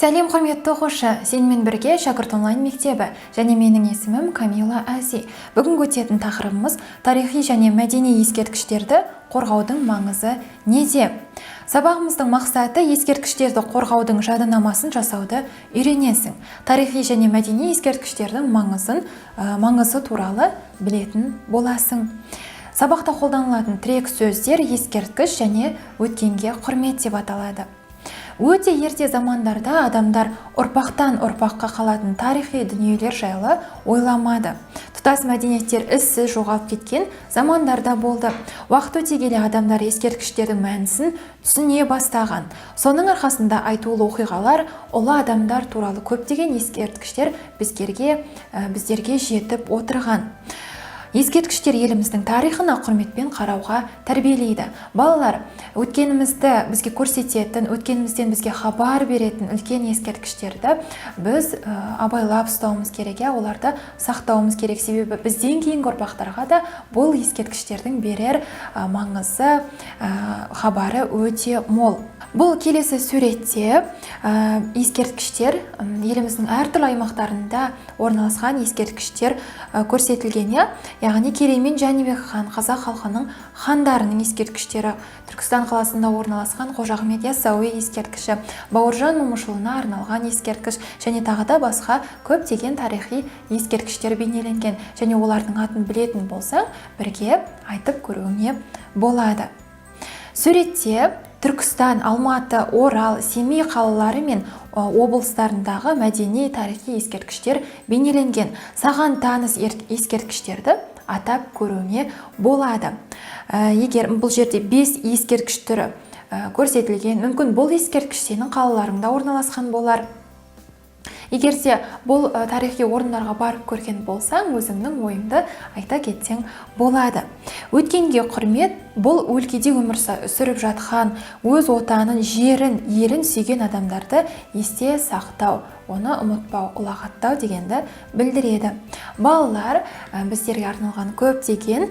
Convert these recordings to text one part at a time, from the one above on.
Сәлем құрметті оқушы, сенімен бірге шәкірт онлайн мектебі және менің есімім Камила Әзи. Бүгін өтетін тақырыбымыз тарихи және мәдени ескерткіштерді қорғаудың маңызы неде? Сабағымыздың мақсаты ескерткіштерді қорғаудың жадынамасын жасауды үйренесің. Тарихи және мәдени ескерткіштердің маңызы туралы білетін боласың. Сабақта қолданылатын тірек сөздер ескерткіш және өткенге құрмет деп аталады. Өте ерте замандарда адамдар ұрпақтан ұрпаққа қалатын тарихи дүниелер жайлы ойламады. Тұтас мәдениеттер ізсіз жоғалып кеткен замандарда болды. Уақыт өте келе адамдар ескерткіштердің мәнісін түсіне бастаған. Соның арқасында айтулы оқиғалар, ұлы адамдар туралы көптеген ескерткіштер біздерге жетіп отырған. Ескерткіштер еліміздің тарихына құрметпен қарауға тәрбиелейді. Балалар, өткенімізді бізге көрсететін, өткенімізден бізге хабар беретін үлкен ескерткіштерді біз абайлап ұстауымыз керек, оларды сақтауымыз керек. Себебі бізден кейінгі ұрпақтарға да бұл ескерткіштердің берер маңызы, хабары өте мол. Бұл келесі суретте ескерткіштер еліміздің әртүрлі аймақтарында орналасқан ескерткіштер көрсетілген. Яғни Керей мен Жәнібек хан, қазақ халқының хандарының ескерткіштері, Түркістан қаласында орналасқан Қожа Ахмет Яссауи ескерткіші, Бауыржан Момышұлына арналған ескерткіш және тағы да басқа көптеген тарихи ескерткіштер бейнеленген. Және олардың атын білетін болсаң, бірге айтып көруіңе болады. Суретте Түркістан, Алматы, Орал, Семей қалалары мен облыстарындағы мәдени тарихи ескерткіштер бейнеленген. Саған таныс ескерткіштерді атап көруіңе болады. Егер бұл жерде 5 ескерткіш түрі көрсетілген, мүмкін бұл ескерткіш сенің қалаларыңда орналасқан болар. Егерде бұл тарихи орындарға барып көрген болсаң, өзіңнің ойыңды айта кетсең болады. Өткенге құрмет бұл өлкеде өмір сүріп жатқан, өз отанын, жерін, елін сүйген адамдарды есте сақтау, оны ұмытпау, ұлағаттау дегенді білдіреді. Балалар, біздерге арналған көптеген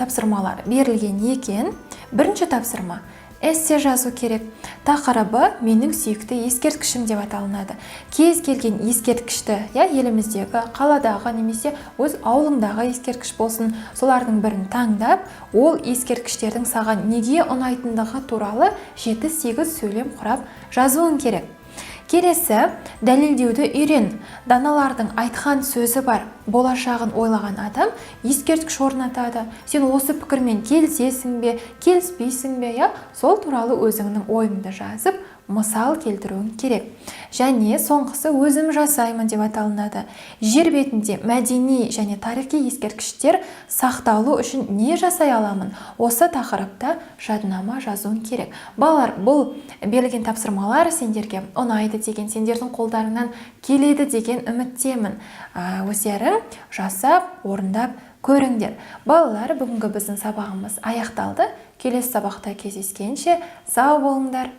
тапсырмалар берілген екен. Бірінші тапсырма: эссе жазу керек. Тақырыбы менің сүйікті ескерткішім деп аталынады. Кез келген ескерткішті, еліміздегі, қаладағы немесе өз ауылыңдағы ескерткіш болсын, солардың бірін таңдап, ол ескерткіштердің саған неге ұнайтындығы туралы 7-8 сөйлем құрап жазуың керек. Келесі, дәлелдеуді үйрен. Даналардың айтқан сөзі бар. Болашағын ойлаған адам ескерткіш орнатады. Сен осы пікірмен келісесің бе, келіспейсің бе, сол туралы өзіңнің ойыңды жазып, мысал келтіруің керек. Және соңғысы өзім жасаймын деп аталынады. Жер бетінде мәдени және тарихи ескерткіштер сақталу үшін не жасай аламын? Осы тақырыпта жадынама жазуың керек. Балалар, бұл берілген тапсырмалар сендерге ұнайды деген, сендердің қолдарыңнан келеді деген үміттемін. Өздерің жасап, орындап көріңдер. Балалар, бүгінгі біздің сабағымыз аяқталды. Келесі сабақта кездескенше сау болыңдар.